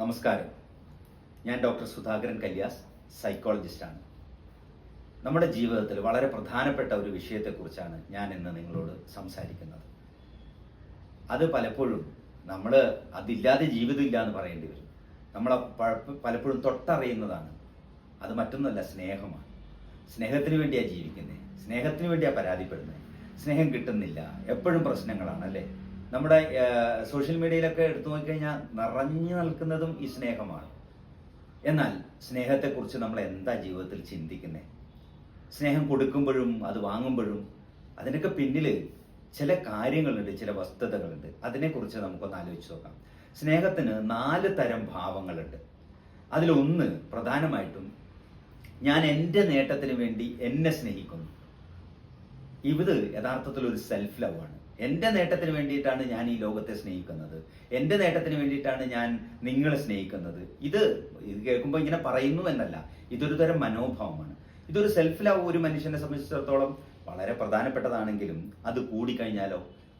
നമസ്കാരം. ഞാൻ ഡോക്ടർ സുധാകരൻ കല്യാസ്, സൈക്കോളജിസ്റ്റാണ്. നമ്മുടെ ജീവിതത്തിൽ വളരെ പ്രധാനപ്പെട്ട ഒരു വിഷയത്തെക്കുറിച്ചാണ് ഞാൻ ഇന്ന് നിങ്ങളോട് സംസാരിക്കുന്നത്. അത് പലപ്പോഴും നമ്മൾ അതില്ലാതെ ജീവിതമില്ല എന്ന് പറയേണ്ടി വരും. നമ്മൾ പലപ്പോഴും തൊട്ടറിയുന്നതാണ്. അത് മറ്റൊന്നുമല്ല, സ്നേഹമാണ്. സ്നേഹത്തിന് വേണ്ടിയാണ് ജീവിക്കുന്നത്, സ്നേഹത്തിന് വേണ്ടിയാണ് പരാതിപ്പെടുന്നത്. സ്നേഹം കിട്ടുന്നില്ല, എപ്പോഴും പ്രശ്നങ്ങളാണ് അല്ലേ? നമ്മുടെ സോഷ്യൽ മീഡിയയിലൊക്കെ എടുത്തു നോക്കിക്കഴിഞ്ഞാൽ നിറഞ്ഞു നിൽക്കുന്നതും ഈ സ്നേഹമാണ്. എന്നാൽ സ്നേഹത്തെക്കുറിച്ച് നമ്മൾ എന്താ ജീവിതത്തിൽ ചിന്തിക്കുന്നത്? സ്നേഹം കൊടുക്കുമ്പോഴും അത് വാങ്ങുമ്പോഴും അതിനൊക്കെ പിന്നിൽ ചില കാര്യങ്ങളുണ്ട്, ചില വസ്തുതകളുണ്ട്. അതിനെക്കുറിച്ച് നമുക്കൊന്ന് ആലോചിച്ച് നോക്കാം. സ്നേഹത്തിന് 4 തരം ഭാവങ്ങളുണ്ട്. അതിലൊന്ന് പ്രധാനമായിട്ടും ഞാൻ എൻ്റെ നേട്ടത്തിന് വേണ്ടി എന്നെ സ്നേഹിക്കുന്നു. ഇത് യഥാർത്ഥത്തിൽ ഒരു സെൽഫ് ലവ് ആണ്. എൻ്റെ നേട്ടത്തിന് വേണ്ടിയിട്ടാണ് ഞാൻ ഈ ലോകത്തെ സ്നേഹിക്കുന്നത്, എൻ്റെ നേട്ടത്തിന് വേണ്ടിയിട്ടാണ് ഞാൻ നിങ്ങളെ സ്നേഹിക്കുന്നത്. ഇത് കേൾക്കുമ്പോൾ ഇങ്ങനെ പറയുന്നു എന്നല്ല, ഇതൊരു തരം മനോഭാവമാണ്. ഇതൊരു സെൽഫ് ലവ് ഒരു മനുഷ്യനെ സംബന്ധിച്ചിടത്തോളം വളരെ പ്രധാനപ്പെട്ടതാണെങ്കിലും അത്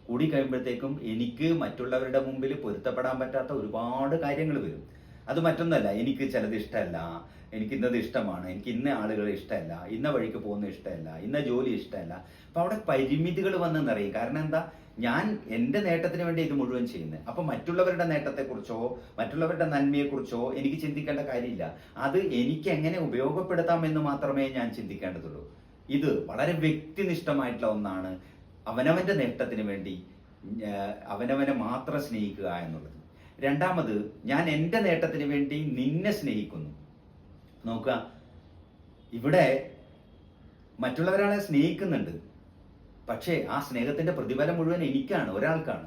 കൂടിക്കഴിയുമ്പോഴത്തേക്കും എനിക്ക് മറ്റുള്ളവരുടെ മുമ്പിൽ പൊരുത്തപ്പെടാൻ പറ്റാത്ത ഒരുപാട് കാര്യങ്ങൾ വരും. അത് മറ്റൊന്നല്ല, എനിക്ക് ചിലത് ഇഷ്ടമല്ല, എനിക്ക് ഇന്നത് ഇഷ്ടമാണ്, എനിക്ക് ഇന്ന ആളുകളെ ഇഷ്ടമല്ല, ഇന്ന വഴിക്ക് പോകുന്ന ഇഷ്ടമല്ല, ഇന്ന ജോലി ഇഷ്ടമല്ല. അപ്പൊ അവിടെ പരിമിതികൾ വന്ന് നിറയും. കാരണം എന്താ? ഞാൻ എൻ്റെ നേട്ടത്തിന് വേണ്ടി ഇത് മുഴുവൻ ചെയ്യുന്നത്. അപ്പൊ മറ്റുള്ളവരുടെ നേട്ടത്തെക്കുറിച്ചോ മറ്റുള്ളവരുടെ നന്മയെക്കുറിച്ചോ എനിക്ക് ചിന്തിക്കേണ്ട കാര്യമില്ല. അത് എനിക്ക് എങ്ങനെ ഉപയോഗപ്പെടുത്താം എന്ന് മാത്രമേ ഞാൻ ചിന്തിക്കേണ്ടതുള്ളൂ. ഇത് വളരെ വ്യക്തിനിഷ്ഠമായിട്ടുള്ള ഒന്നാണ്. അവനവന്റെ നേട്ടത്തിന് വേണ്ടി അവനവനെ മാത്രം സ്നേഹിക്കുക എന്നുള്ളത്. രണ്ടാമത്, ഞാൻ എൻ്റെ നേട്ടത്തിന് വേണ്ടി നിന്നെ സ്നേഹിക്കുന്നു. നോക്കുക, ഇവിടെ മറ്റുള്ളവരാളെ സ്നേഹിക്കുന്നുണ്ട്, പക്ഷേ ആ സ്നേഹത്തിന്റെ പ്രതിഫലം മുഴുവൻ എനിക്കാണ്, ഒരാൾക്കാണ്.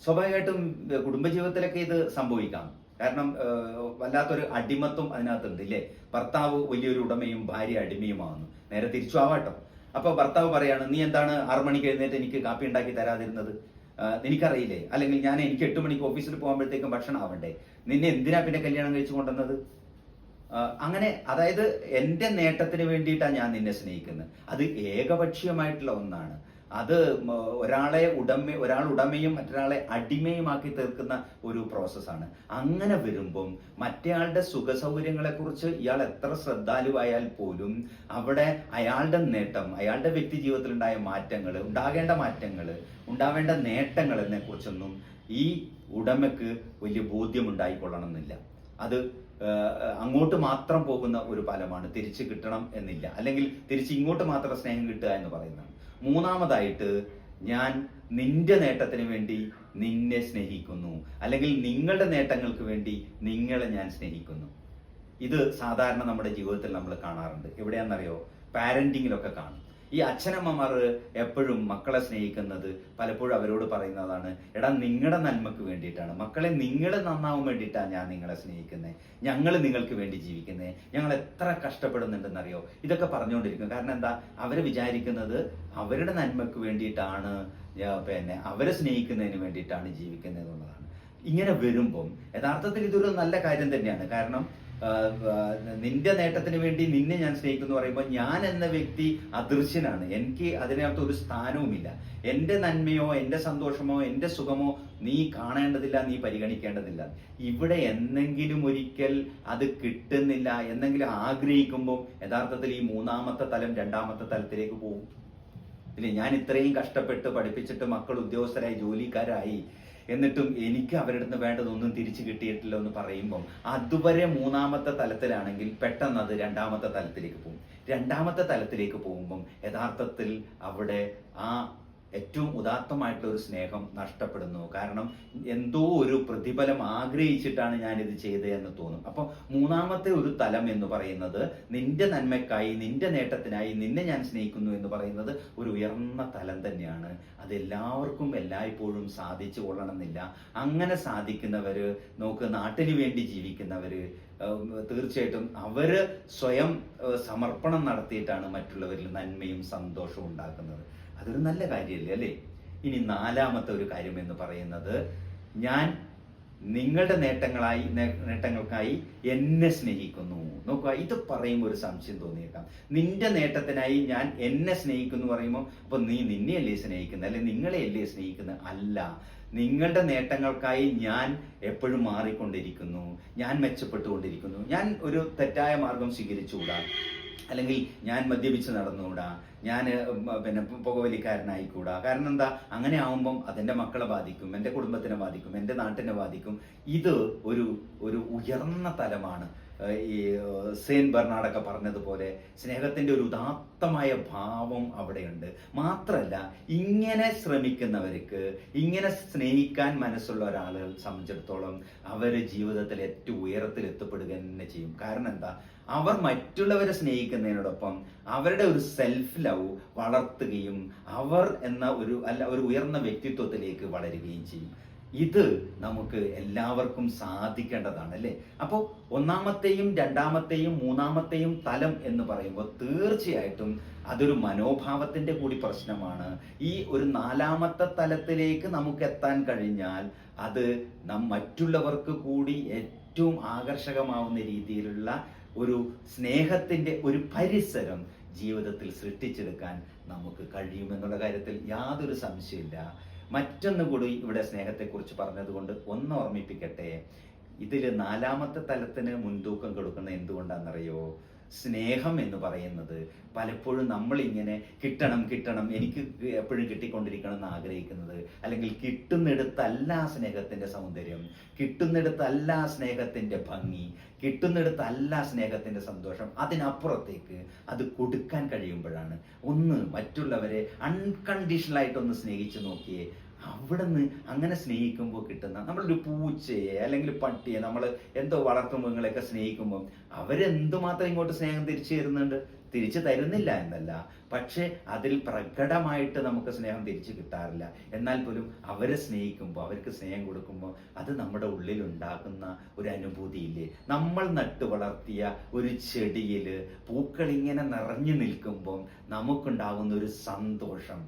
സ്വാഭാവികമായിട്ടും കുടുംബജീവിതത്തിലൊക്കെ ഇത് സംഭവിക്കാം. കാരണം വല്ലാത്തൊരു അടിമത്വം അതിനകത്തുണ്ട് ഇല്ലേ? ഭർത്താവ് വലിയൊരു ഉടമയും ഭാര്യ അടിമയുമാവുന്നു. നേരെ തിരിച്ചു ആവാട്ടോ. അപ്പൊ ഭർത്താവ് പറയാണ്, നീ എന്താണ് 6 മണിക്ക് എഴുന്നേറ്റ് എനിക്ക് കാപ്പി ഉണ്ടാക്കി തരാതിരുന്നത്? എനിക്കറിയില്ലേ? അല്ലെങ്കിൽ എനിക്ക് 8 മണിക്ക് ഓഫീസിൽ പോകുമ്പോഴത്തേക്കും ഭക്ഷണം ആവണ്ടേ? നിന്നെ എന്തിനാ പിന്നെ കല്യാണം കഴിച്ചു കൊണ്ടുവന്നത്? അങ്ങനെ, അതായത് എൻ്റെ നേട്ടത്തിന് വേണ്ടിയിട്ടാണ് ഞാൻ നിന്നെ സ്നേഹിക്കുന്നത്. അത് ഏകപക്ഷീയമായിട്ടുള്ള ഒന്നാണ്. അത് ഒരാൾ ഉടമയും മറ്റൊരാളെ അടിമയുമാക്കി തീർക്കുന്ന ഒരു പ്രോസസ്സാണ്. അങ്ങനെ വരുമ്പം മറ്റേയാളുടെ സുഖസൗകര്യങ്ങളെ കുറിച്ച് ഇയാൾ എത്ര ശ്രദ്ധാലുവായാൽ പോലും അവിടെ അയാളുടെ നേട്ടം, അയാളുടെ വ്യക്തി ജീവിതത്തിൽ ഉണ്ടാകേണ്ട മാറ്റങ്ങൾ, ഉണ്ടാവേണ്ട നേട്ടങ്ങളെ കുറിച്ചൊന്നും ഈ ഉടമയ്ക്ക് വലിയ ബോധ്യമുണ്ടായിക്കൊള്ളണം എന്നില്ല. അത് അങ്ങോട്ട് മാത്രം പോകുന്ന ഒരു ഫലമാണ്, തിരിച്ചു കിട്ടണം എന്നില്ല. അല്ലെങ്കിൽ തിരിച്ച് ഇങ്ങോട്ട് മാത്രം സ്നേഹം കിട്ടുക എന്ന് പറയുന്നതാണ്. മൂന്നാമതായിട്ട്, ഞാൻ നിന്റെ നേട്ടത്തിന് വേണ്ടി നിന്നെ സ്നേഹിക്കുന്നു, അല്ലെങ്കിൽ നിങ്ങളുടെ നേട്ടങ്ങൾക്ക് വേണ്ടി നിങ്ങളെ ഞാൻ സ്നേഹിക്കുന്നു. ഇത് സാധാരണ നമ്മുടെ ജീവിതത്തിൽ നമ്മൾ കാണാറുണ്ട്. എവിടെയാണെന്നറിയോ? പാരന്റിങ്ങിലൊക്കെ കാണും. ഈ അച്ഛനമ്മമാർ എപ്പോഴും മക്കളെ സ്നേഹിക്കുന്നത് പലപ്പോഴും അവരോട് പറയുന്നതാണ്, എടാ നിങ്ങളുടെ നന്മക്ക് വേണ്ടിയിട്ടാണ്, മക്കളെ നിങ്ങൾ നന്നാവാൻ വേണ്ടിയിട്ടാണ് ഞാൻ നിങ്ങളെ സ്നേഹിക്കുന്നത്, ഞങ്ങൾ നിങ്ങൾക്ക് വേണ്ടി ജീവിക്കുന്നത്, ഞങ്ങൾ എത്ര കഷ്ടപ്പെടുന്നുണ്ടെന്നറിയോ? ഇതൊക്കെ പറഞ്ഞുകൊണ്ടിരിക്കും. കാരണം എന്താ? അവര് വിചാരിക്കുന്നത് അവരുടെ നന്മക്ക് വേണ്ടിയിട്ടാണ്, അവരെ സ്നേഹിക്കുന്നതിന് വേണ്ടിയിട്ടാണ് ജീവിക്കുന്നത് എന്നുള്ളതാണ്. ഇങ്ങനെ വരുമ്പം യഥാർത്ഥത്തിൽ ഇതൊരു നല്ല കാര്യം തന്നെയാണ്. കാരണം നിന്റെ നേട്ടത്തിന് വേണ്ടി നിന്നെ ഞാൻ സ്നേഹിക്കുന്നു പറയുമ്പോൾ ഞാൻ എന്ന വ്യക്തി അദൃശ്യനാണ്. എനിക്ക് അതിനകത്ത് ഒരു സ്ഥാനവുമില്ല. എൻ്റെ നന്മയോ എൻ്റെ സന്തോഷമോ എൻ്റെ സുഖമോ നീ കാണേണ്ടതില്ല, നീ പരിഗണിക്കേണ്ടതില്ല. ഇവിടെ എന്തെങ്കിലും ഒരിക്കൽ അത് കിട്ടുന്നില്ല, എന്തെങ്കിലും ആഗ്രഹിക്കുമ്പോൾ യഥാർത്ഥത്തിൽ ഈ മൂന്നാമത്തെ തലം 2ാമത്തെ തലത്തിലേക്ക് പോകും. ഇല്ലേ, ഞാൻ ഇത്രയും കഷ്ടപ്പെട്ട് പഠിപ്പിച്ചിട്ട് മക്കൾ ഉദ്യോഗസ്ഥരായി ജോലിക്കാരായി, എന്നിട്ടും എനിക്ക് അവരുടെ അടുത്ത് വേണ്ടതൊന്നും തിരിച്ചു കിട്ടിയിട്ടില്ല എന്ന് പറയുമ്പം അതുവരെ 3ാമത്തെ തലത്തിലാണെങ്കിൽ പെട്ടെന്ന് അത് 2ാമത്തെ തലത്തിലേക്ക് പോകും. 2ാമത്തെ തലത്തിലേക്ക് പോകുമ്പം യഥാർത്ഥത്തിൽ അവിടെ ആ ഏറ്റവും ഉദാത്തമായിട്ടുള്ള ഒരു സ്നേഹം നഷ്ടപ്പെടുന്നു. കാരണം എന്തോ ഒരു പ്രതിഫലം ആഗ്രഹിച്ചിട്ടാണ് ഞാനിത് ചെയ്തത് എന്ന് തോന്നും. അപ്പൊ 3ാമത്തെ ഒരു തലം എന്ന് പറയുന്നത് നിന്റെ നന്മയ്ക്കായി, നിന്റെ നേട്ടത്തിനായി നിന്നെ ഞാൻ സ്നേഹിക്കുന്നു എന്ന് പറയുന്നത് ഒരു ഉയർന്ന തലം തന്നെയാണ്. അതെല്ലാവർക്കും എല്ലായ്പ്പോഴും സാധിച്ചു കൊള്ളണമെന്നില്ല. അങ്ങനെ സാധിക്കുന്നവര്, നാട്ടിന് വേണ്ടി ജീവിക്കുന്നവര്, തീർച്ചയായിട്ടും അവര് സ്വയം സമർപ്പണം നടത്തിയിട്ടാണ് മറ്റുള്ളവരിൽ നന്മയും സന്തോഷവും ഉണ്ടാക്കുന്നത്. അതൊരു നല്ല കാര്യമല്ലേ അല്ലേ? ഇനി 4ാമത്തെ ഒരു കാര്യം എന്ന് പറയുന്നത്, ഞാൻ നിങ്ങളുടെ നേട്ടങ്ങൾക്കായി എന്നെ സ്നേഹിക്കുന്നു. നോക്കുക, ഇത് പറയുമ്പോൾ ഒരു സംശയം തോന്നിയേക്കാം. നിന്റെ നേട്ടത്തിനായി ഞാൻ എന്നെ സ്നേഹിക്കുന്നു പറയുമ്പോൾ അപ്പൊ നീ നിന്നെയല്ലേ സ്നേഹിക്കുന്നത്, അല്ലെ നിങ്ങളെയല്ലേ സ്നേഹിക്കുന്നത്? അല്ല, നിങ്ങളുടെ നേട്ടങ്ങൾക്കായി ഞാൻ എപ്പോഴും മാറിക്കൊണ്ടിരിക്കുന്നു, ഞാൻ മെച്ചപ്പെട്ടുകൊണ്ടിരിക്കുന്നു, ഞാൻ ഒരു തെറ്റായ മാർഗം സ്വീകരിച്ചുകൂടാ, അല്ലെങ്കിൽ ഞാൻ മദ്യപിച്ച് നടന്നുകൂടാ, ഞാൻ പിന്നെ പുകവലിക്കാരനായിക്കൂടാ. കാരണം എന്താ, അങ്ങനെ ആവുമ്പം അതെൻ്റെ മക്കളെ ബാധിക്കും, എൻ്റെ കുടുംബത്തിനെ ബാധിക്കും, എൻ്റെ നാട്ടിനെ ബാധിക്കും. ഇത് ഒരു ഒരു ഉയർന്ന തലമാണ്. ഈ സെയിന്റ് ബെർണാഡൊക്കെ പറഞ്ഞതുപോലെ സ്നേഹത്തിൻ്റെ ഒരു ഉദാത്തമായ ഭാവം അവിടെയുണ്ട്. മാത്രമല്ല, ഇങ്ങനെ ശ്രമിക്കുന്നവർക്ക്, ഇങ്ങനെ സ്നേഹിക്കാൻ മനസ്സുള്ള ഒരാളുകൾ സംബന്ധിച്ചിടത്തോളം അവർ ജീവിതത്തിൽ ഏറ്റവും ഉയരത്തിൽ എത്തപ്പെടുക തന്നെ ചെയ്യും. കാരണം എന്താ, അവർ മറ്റുള്ളവരെ സ്നേഹിക്കുന്നതിനോടൊപ്പം അവരുടെ ഒരു സെൽഫ് ലവ് വളർത്തുകയും അവർ എന്ന ഒരു ഉയർന്ന വ്യക്തിത്വത്തിലേക്ക് വളരുകയും ചെയ്യും. ഇത് നമുക്ക് എല്ലാവർക്കും സാധിക്കേണ്ടതാണ്, അല്ലേ? അപ്പോൾ ഒന്നാമത്തെയും രണ്ടാമത്തെയും മൂന്നാമത്തെയും തലം എന്ന് പറയുമ്പോൾ തീർച്ചയായിട്ടും അതൊരു മനോഭാവത്തിന്റെ കൂടി പ്രശ്നമാണ്. ഈ ഒരു നാലാമത്തെ തലത്തിലേക്ക് നമുക്ക് എത്താൻ കഴിഞ്ഞാൽ അത് മറ്റുള്ളവർക്ക് കൂടി ഏറ്റവും ആകർഷകമാവുന്ന രീതിയിലുള്ള ഒരു സ്നേഹത്തിന്റെ ഒരു പരിസരം ജീവിതത്തിൽ സൃഷ്ടിച്ചെടുക്കാൻ നമുക്ക് കഴിയുമെന്നുള്ള കാര്യത്തിൽ യാതൊരു സംശയമില്ല. മറ്റൊന്നു കൂടി ഇവിടെ സ്നേഹത്തെക്കുറിച്ച് പറഞ്ഞതുകൊണ്ട് ഒന്ന് ഓർമ്മിപ്പിക്കട്ടെ. ഇതിൽ നാലാമത്തെ തലത്തിന് മുൻതൂക്കം കൊടുക്കുന്നത് എന്തുകൊണ്ടാണെന്നറിയോ? സ്നേഹം എന്ന് പറയുന്നത് പലപ്പോഴും നമ്മളിങ്ങനെ കിട്ടണം, എനിക്ക് എപ്പോഴും കിട്ടിക്കൊണ്ടിരിക്കണം എന്ന് ആഗ്രഹിക്കുന്നത്, അല്ലെങ്കിൽ കിട്ടുന്നിടത്തല്ല സ്നേഹത്തിന്റെ സൗന്ദര്യം, കിട്ടുന്നിടത്തല്ല സ്നേഹത്തിന്റെ ഭംഗി, കിട്ടുന്നിടത്തല്ല സ്നേഹത്തിന്റെ സന്തോഷം. അതിനപ്പുറത്തേക്ക് അത് കൊടുക്കാൻ കഴിയുമ്പോഴാണ്. ഒന്ന് മറ്റുള്ളവരെ അൺകണ്ടീഷണലായിട്ടൊന്ന് സ്നേഹിച്ചു നോക്കിയേ. അവിടുന്ന് അങ്ങനെ സ്നേഹിക്കുമ്പോൾ കിട്ടുന്ന, നമ്മളൊരു പൂച്ചയെ അല്ലെങ്കിൽ പട്ടിയെ, നമ്മൾ എന്തോ വളർത്തുമൃഗങ്ങളെയൊക്കെ സ്നേഹിക്കുമ്പോൾ അവരെന്തുമാത്രം ഇങ്ങോട്ട് സ്നേഹം തിരിച്ചു തരുന്നില്ല എന്നല്ല, പക്ഷെ അതിൽ പ്രകടമായിട്ട് നമുക്ക് സ്നേഹം തിരിച്ചു കിട്ടാറില്ല. എന്നാൽ പോലും അവരെ സ്നേഹിക്കുമ്പോൾ, അവർക്ക് സ്നേഹം കൊടുക്കുമ്പോൾ അത് നമ്മുടെ ഉള്ളിൽ ഉണ്ടാക്കുന്ന ഒരു അനുഭൂതിയില്ലേ? നമ്മൾ നട്ടു വളർത്തിയ ഒരു ചെടിയിൽ പൂക്കൾ ഇങ്ങനെ നിറഞ്ഞു നിൽക്കുമ്പോൾ നമുക്കുണ്ടാകുന്ന ഒരു സന്തോഷം,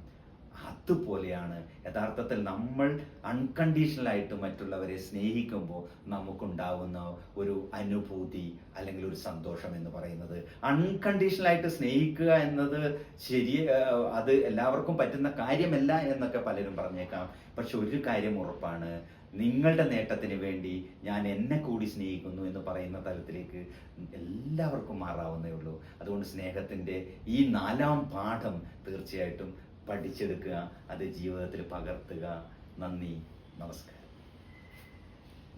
അതുപോലെയാണ് യഥാർത്ഥത്തിൽ നമ്മൾ അൺകണ്ടീഷണലായിട്ട് മറ്റുള്ളവരെ സ്നേഹിക്കുമ്പോൾ നമുക്കുണ്ടാവുന്ന ഒരു അനുഭൂതി അല്ലെങ്കിൽ ഒരു സന്തോഷം എന്ന് പറയുന്നത്. അൺകണ്ടീഷണലായിട്ട് സ്നേഹിക്കുക എന്നത് അത് എല്ലാവർക്കും പറ്റുന്ന കാര്യമല്ല എന്നൊക്കെ പലരും പറഞ്ഞേക്കാം. പക്ഷെ ഒരു കാര്യം ഉറപ്പാണ്, നിങ്ങളുടെ നേട്ടത്തിന് വേണ്ടി ഞാൻ എന്നെ കൂടി സ്നേഹിക്കുന്നു എന്ന് പറയുന്ന തലത്തിലേക്ക് എല്ലാവർക്കും മാറാവുന്നേ ഉള്ളൂ. അതുകൊണ്ട് സ്നേഹത്തിൻ്റെ ഈ നാലാം പാഠം തീർച്ചയായിട്ടും പഠിച്ചെടുക്കുക, അത് ജീവിതത്തിൽ പകർത്തുക. നന്ദി, നമസ്കാരം.